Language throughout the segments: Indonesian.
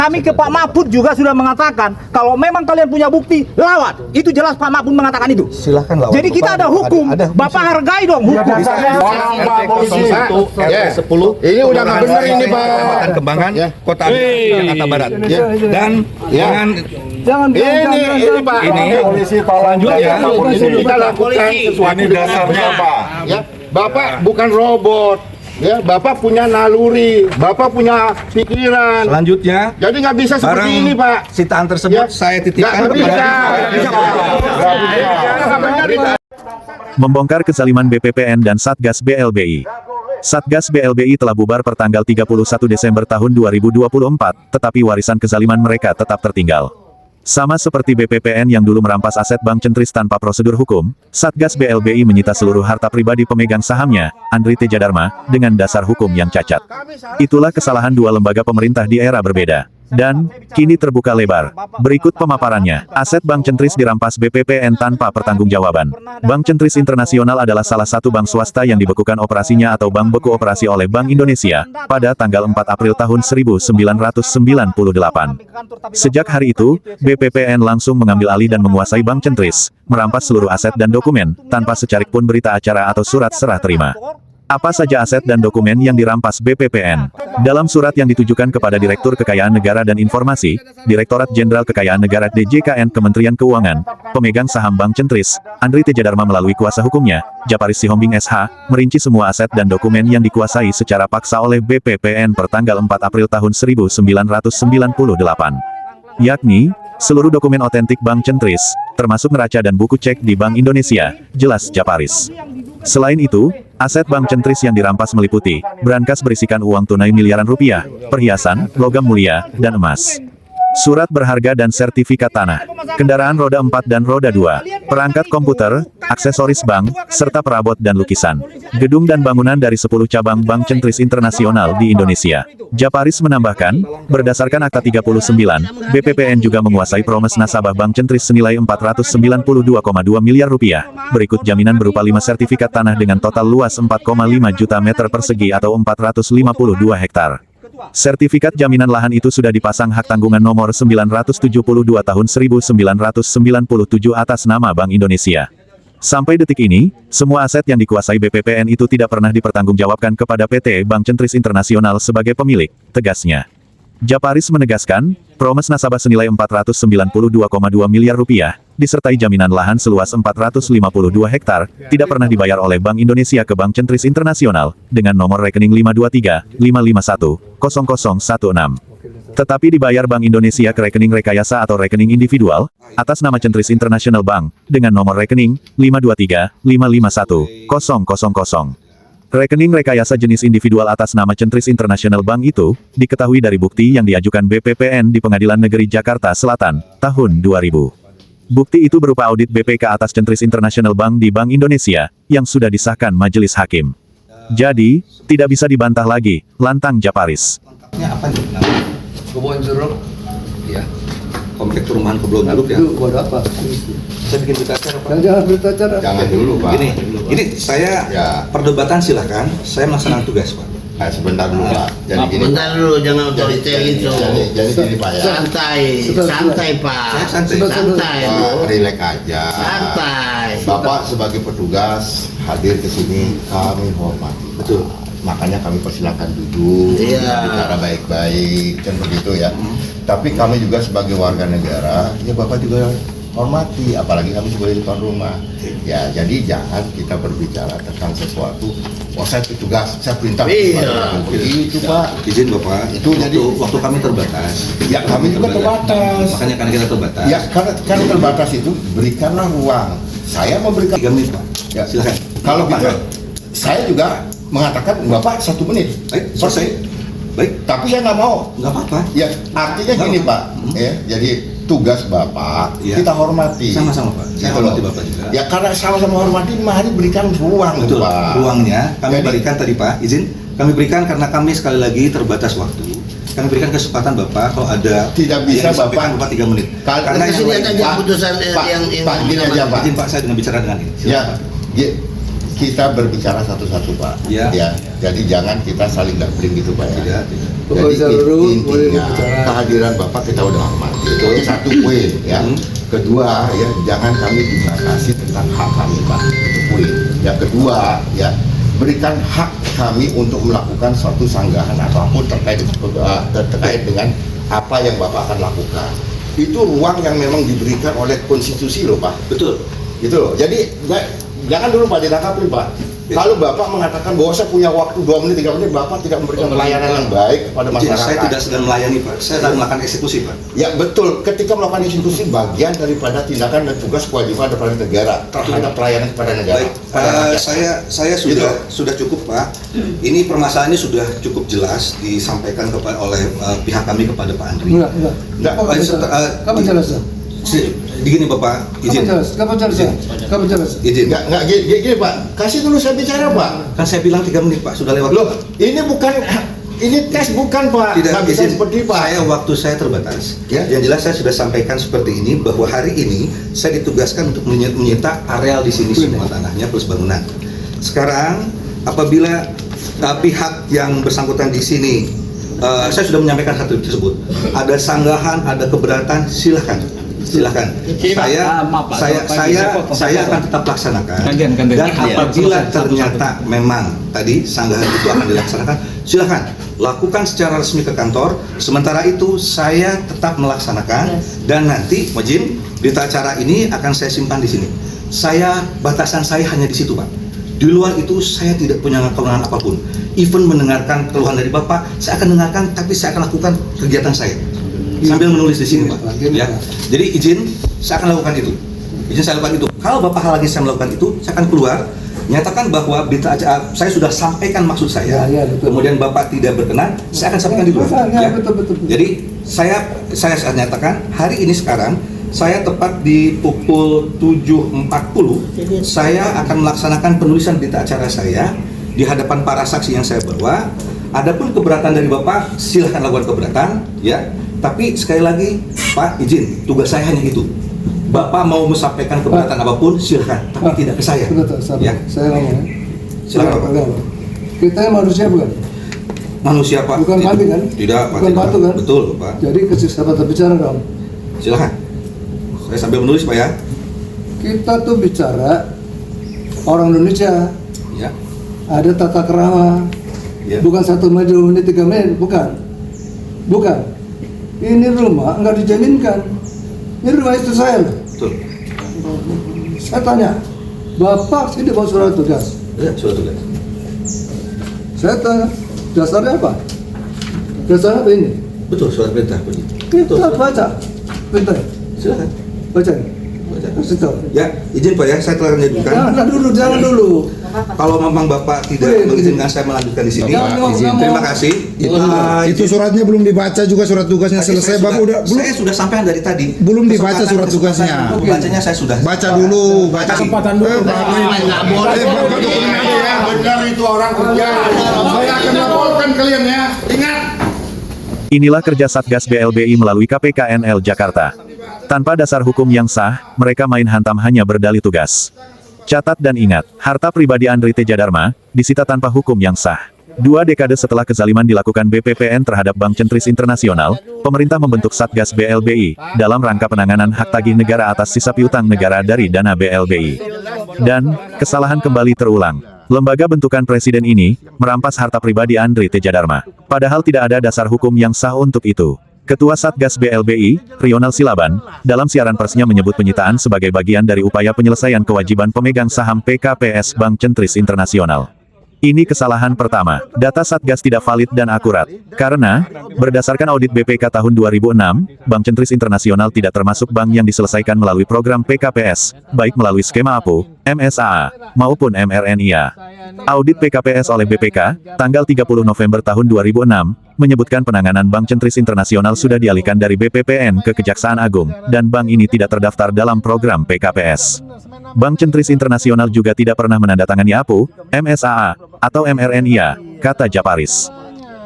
Kami ke Pak Mahfud juga sudah mengatakan kalau memang kalian punya bukti, lawan. Itu jelas Pak Mahfud mengatakan itu. Silahkan lawan. Jadi kita ada hukum. Bapak hargai dong hukum. Ini udah nggak benar ini Pak. Kecamatan Kembangan, Kota Jakarta Barat. Dan Jangan ini Pak. Ini Selanjutnya kita lakukan sesuatu. Ini dasarnya apa? Ya, Bapak bukan robot. Ya, Bapak punya naluri, Bapak punya pikiran. selanjutnya Jadi nggak bisa seperti ini, Pak. sitaan tersebut Ya. saya titipkan Nggak bisa. Membongkar kezaliman BPPN dan Satgas BLBI. Satgas BLBI telah bubar pertanggal 31 Desember tahun 2024, tetapi warisan kezaliman mereka tetap tertinggal. Sama seperti BPPN yang dulu merampas aset Bank Centris tanpa prosedur hukum, Satgas BLBI menyita seluruh harta pribadi pemegang sahamnya, Andri Tejadharma, dengan dasar hukum yang cacat. Itulah kesalahan dua lembaga pemerintah di era berbeda. Dan, kini terbuka lebar. Berikut pemaparannya, aset Bank Centris dirampas BPPN tanpa pertanggungjawaban. Bank Centris Internasional adalah salah satu bank swasta yang dibekukan operasinya atau bank beku operasi oleh Bank Indonesia, pada tanggal 4 April tahun 1998. Sejak hari itu, BPPN langsung mengambil alih dan menguasai Bank Centris, merampas seluruh aset dan dokumen, tanpa secarik pun berita acara atau surat serah terima. Apa saja aset dan dokumen yang dirampas BPPN? Dalam surat yang ditujukan kepada Direktur Kekayaan Negara dan Informasi, Direktorat Jenderal Kekayaan Negara DJKN Kementerian Keuangan, pemegang saham Bank Centris, Andri Tejadharma melalui kuasa hukumnya, Japaris Sihombing SH, merinci semua aset dan dokumen yang dikuasai secara paksa oleh BPPN pertanggal 4 April tahun 1998. Yakni, seluruh dokumen otentik Bank Centris, termasuk neraca dan buku cek di Bank Indonesia, jelas Japaris. Selain itu, aset Bank Centris yang dirampas meliputi brankas berisikan uang tunai miliaran rupiah, perhiasan, logam mulia, dan emas. Surat berharga dan sertifikat tanah, kendaraan roda 4 dan roda 2, perangkat komputer, aksesoris bank, serta perabot dan lukisan, gedung dan bangunan dari 10 cabang Bank Centris Internasional di Indonesia. Japaris menambahkan, berdasarkan Akta 39, BPPN juga menguasai promes nasabah Bank Centris senilai 492,2 miliar rupiah, berikut jaminan berupa 5 sertifikat tanah dengan total luas 4,5 juta meter persegi atau 452 hektar. Sertifikat jaminan lahan itu sudah dipasang hak tanggungan nomor 972 tahun 1997 atas nama Bank Indonesia. Sampai detik ini, semua aset yang dikuasai BPPN itu tidak pernah dipertanggungjawabkan kepada PT Bank Centris Internasional sebagai pemilik, tegasnya. Japaris menegaskan, promes nasabah senilai 492,2 miliar rupiah, disertai jaminan lahan seluas 452 hektar, tidak pernah dibayar oleh Bank Indonesia ke Bank Centris Internasional, dengan nomor rekening 523-551-0016. Tetapi dibayar Bank Indonesia ke rekening rekayasa atau rekening individual, atas nama Centris International Bank, dengan nomor rekening 523-551-0000. Rekening rekayasa jenis individual atas nama Centris International Bank itu, diketahui dari bukti yang diajukan BPPN di Pengadilan Negeri Jakarta Selatan, tahun 2000. Bukti itu berupa audit BPK atas Centris International Bank di Bank Indonesia, yang sudah disahkan majelis hakim. Jadi, tidak bisa dibantah lagi, lantang Japaris. Apa nih? Kebun jeruk, ya. Komplek perumahan Kebun Jeruk ya. Itu buat apa? Saya bikin berita acara, Pak. Jangan berita acara. Jangan dulu, Pak. Ini saya Ya. perdebatan silahkan. Saya melaksanakan tugas, Pak. Nah, sebentar dulu, Pak. Jadi gini. Bentar dulu, jangan otoriter gitu. Jadi gini, Pak ya. Santai, santai Pak. Saya santai. Santai. Pak, relax aja. Santai. Bapak sebagai petugas hadir ke sini, kami hormati. Betul. Makanya kami persilakan duduk, Iya. bicara baik-baik, kan begitu ya. Tapi kami juga sebagai warga negara, ya Bapak juga hormati, apalagi kami sebagai tuan rumah. Ya, jadi jangan kita berbicara tentang sesuatu. Oh, saya petugas, saya perintah. Iya. Begitu Pak. Izin Bapak, Itu jadi waktu kami terbatas. Ya kami juga terbatas. Makanya karena kita terbatas. Ya karena terbatas itu berikanlah ruang. Saya memberikan 3 menit, Pak. Ya. Silakan. Kalau gitu, saya juga mengatakan Bapak 1 menit. Baik, selesai. Baik, Tapi saya nggak mau. nggak apa-apa. Ya artinya gini Pak. Ya, jadi tugas Bapak Ya. kita hormati. Sama-sama, Pak. Saya Gitu hormati loh. Bapak juga. Ya karena sama-sama hormati, mari berikan ruang Betul, Pak. ruangnya kami Jadi- berikan tadi Pak, izin kami berikan karena kami sekali lagi terbatas waktu. Kami berikan kesempatan Bapak kalau ada Tidak bisa, yang disampaikan Bapak. 3 menit. Karena Ini yang aja putusan Pak, yang Pak, gini aja Pak. izin Pak saya dengan bicara dengan ini. Ya, Silakan, Pak. ya, kita berbicara satu-satu Pak. Ya. Jadi jangan kita saling gambling gitu Pak ya. Tidak. Jadi Seluruh boleh intinya berbicara. kehadiran Bapak kita udah hormati. Itu satu poin ya. Kedua ya, jangan kami dibatasi tentang hak kami Pak. Itu poin. Yang kedua ya, berikan hak kami untuk melakukan suatu sanggahan apapun terkait dengan apa yang Bapak akan lakukan. Itu ruang yang memang diberikan oleh konstitusi loh Pak. Betul. Gitu loh. Jadi jangan dulu Pak ditangkapin Pak. Kalau Bapak mengatakan bahwa saya punya waktu 2 menit 3 menit, Bapak tidak memberikan pelayanan yang baik kepada Izin, masyarakat. saya tidak sedang melayani Pak, saya sedang melakukan eksekusi Pak. Ya betul, ketika melakukan eksekusi bagian daripada tindakan dan tugas kewajiban daripada negara terhadap pelayanan kepada negara. Baik, pada rakyat. saya sudah cukup Pak. Ini permasalahannya sudah cukup jelas disampaikan oleh pihak kami kepada Pak Andri. Enggak, Kapan jelasnya? Begini Bapak, izin. Kapan jelas? Izin. Enggak gini Pak, kasih dulu saya bicara Pak. Kan saya bilang 3 menit Pak, sudah lewat. Loh, ini tes bukan Pak. Tidak Nggak bisa izin. seperti Pak. Waktu saya terbatas. Ya. Yang jelas saya sudah sampaikan seperti ini bahwa hari ini saya ditugaskan untuk menyita areal di sini semua tanahnya plus bangunan. Sekarang apabila pihak yang bersangkutan di sini saya sudah menyampaikan hal tersebut. Ada sanggahan, ada keberatan, silahkan. Saya akan tetap laksanakan. Dan apabila ternyata memang tadi sanggahan itu akan dilaksanakan, silahkan lakukan secara resmi ke kantor. Sementara itu saya tetap melaksanakan dan nanti Mojim berita acara ini akan saya simpan di sini. Batasan saya hanya di situ Pak. Di luar itu saya tidak punya kewenangan apapun. Even mendengarkan keluhan dari Bapak, saya akan dengarkan, tapi saya akan lakukan kegiatan saya sambil menulis di sini Pak. Ya. Jadi izin, saya akan lakukan itu. Izin saya lakukan itu. Kalau Bapak lagi saya melakukan itu, saya akan keluar, nyatakan bahwa berita acara saya sudah sampaikan maksud saya. Betul. Kemudian Bapak tidak berkenan, saya akan sampaikan di luar. Betul. Jadi saya nyatakan hari ini sekarang saya tepat di pukul 7.40 saya akan melaksanakan penulisan berita acara saya di hadapan para saksi yang saya bawa. Adapun keberatan dari Bapak, silahkan lakukan keberatan, ya. Tapi sekali lagi, Pak, izin, tugas saya hanya itu. Bapak mau menyampaikan keberatan apapun, silahkan, tapi tidak ke saya. Ya. Saya ngomong. Silakan, Pak. Kita manusia bukan? Manusia Pak. Bukan batu kan? Tidak Pak. Bukan tidak. batu kan? Betul Pak. Jadi kesempatan berbicara dong. Silahkan. Saya sambil menulis Pak ya. Kita tuh bicara orang Indonesia. Ya. Ada tata kerama. Ya. Bukan 1 menit, 2 menit, 3 menit, bukan. Ini rumah nggak dijaminkan. Ini rumah istri saya loh. Betul. Saya tanya, Bapak sini bawa surat tugas. Ya, surat tugas. Saya tanya, dasarnya apa? Dasarnya apa ini? Betul, surat perintah Pak. Kita baca, bentar, Silahkan. baca. Baca. Kasih tahu. Ya, izin Pak ya, saya telah menyebutkan. Jangan dulu. Kalau memang Bapak tidak mengizinkan saya melanjutkan di sini, Jangan, izin. jangan. Terima kasih. Itu suratnya belum dibaca juga, surat tugasnya Tadi selesai saya Bang. sudah- Belum saya sudah sampaikan dari tadi. Belum dibaca Kesempatan- surat tugasnya. kesempatan Bacanya saya sudah. baca dulu, baca. Kesempatan dulu. Nggak boleh. Bapak dokumen aja ya. Benar itu orang kerja. Saya akan laporkan kalian ya. Ingat. Inilah kerja Satgas BLBI melalui KPKNL Jakarta. Tanpa dasar hukum yang sah, mereka main hantam hanya berdalih tugas. Catat dan ingat, harta pribadi Andri Tejadharma disita tanpa hukum yang sah. 2 dekade setelah kezaliman dilakukan BPPN terhadap Bank Centris Internasional, pemerintah membentuk Satgas BLBI dalam rangka penanganan hak tagih negara atas sisa piutang negara dari dana BLBI. Dan, kesalahan kembali terulang. Lembaga bentukan presiden ini merampas harta pribadi Andri Tejadharma. Padahal tidak ada dasar hukum yang sah untuk itu. Ketua Satgas BLBI, Rional Silaban, dalam siaran persnya menyebut penyitaan sebagai bagian dari upaya penyelesaian kewajiban pemegang saham PKPS Bank Centris Internasional. Ini kesalahan pertama. Data Satgas tidak valid dan akurat. Karena, berdasarkan audit BPK tahun 2006, Bank Centris Internasional tidak termasuk bank yang diselesaikan melalui program PKPS, baik melalui skema APO, MSAA, maupun MRNIA. Audit PKPS oleh BPK, tanggal 30 November tahun 2006, menyebutkan penanganan Bank Centris Internasional sudah dialihkan dari BPPN ke Kejaksaan Agung, dan bank ini tidak terdaftar dalam program PKPS. Bank Centris Internasional juga tidak pernah menandatangani APO, MSAA, atau MRNIA, kata Japaris.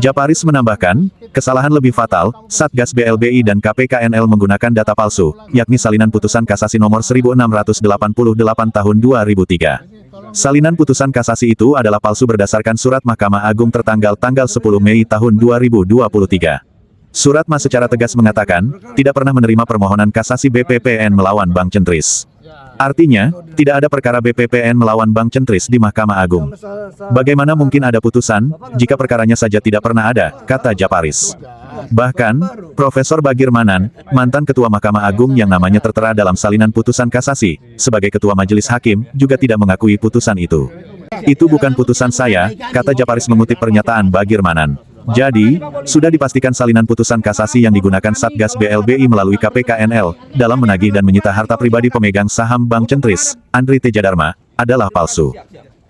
Japaris menambahkan, kesalahan lebih fatal, Satgas BLBI dan KPKNL menggunakan data palsu, yakni salinan putusan kasasi nomor 1688 tahun 2003. Salinan putusan kasasi itu adalah palsu berdasarkan surat Mahkamah Agung tertanggal 10 Mei tahun 2023. Surat Ma secara tegas mengatakan, tidak pernah menerima permohonan kasasi BPPN melawan Bank Centris. Artinya, tidak ada perkara BPPN melawan Bank Centris di Mahkamah Agung. Bagaimana mungkin ada putusan, jika perkaranya saja tidak pernah ada, kata Japaris. Bahkan, Profesor Bagir Manan, mantan Ketua Mahkamah Agung yang namanya tertera dalam salinan putusan kasasi, sebagai Ketua Majelis Hakim, juga tidak mengakui putusan itu. Itu bukan putusan saya, kata Japaris mengutip pernyataan Bagir Manan. Jadi, sudah dipastikan salinan putusan kasasi yang digunakan Satgas BLBI melalui KPKNL, dalam menagih dan menyita harta pribadi pemegang saham Bank Centris, Andri Tejadharma, adalah palsu.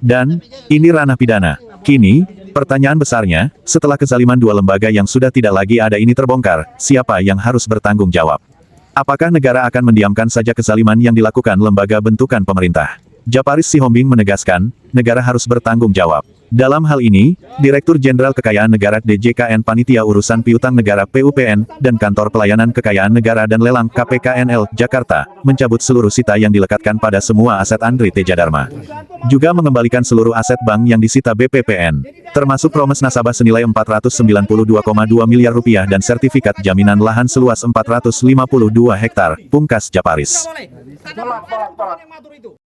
Dan, ini ranah pidana. Kini, pertanyaan besarnya, setelah kezaliman dua lembaga yang sudah tidak lagi ada ini terbongkar, siapa yang harus bertanggung jawab? Apakah negara akan mendiamkan saja kezaliman yang dilakukan lembaga bentukan pemerintah? Japaris Sihombing menegaskan, negara harus bertanggung jawab. Dalam hal ini, Direktur Jenderal Kekayaan Negara DJKN Panitia Urusan Piutang Negara PUPN, dan Kantor Pelayanan Kekayaan Negara dan Lelang KPKNL, Jakarta, mencabut seluruh sita yang dilekatkan pada semua aset Andri Tejadharma. Juga mengembalikan seluruh aset bank yang disita BPPN, termasuk promes nasabah senilai Rp492,2 miliar dan sertifikat jaminan lahan seluas 452 hektar, pungkas Japaris. Tolak.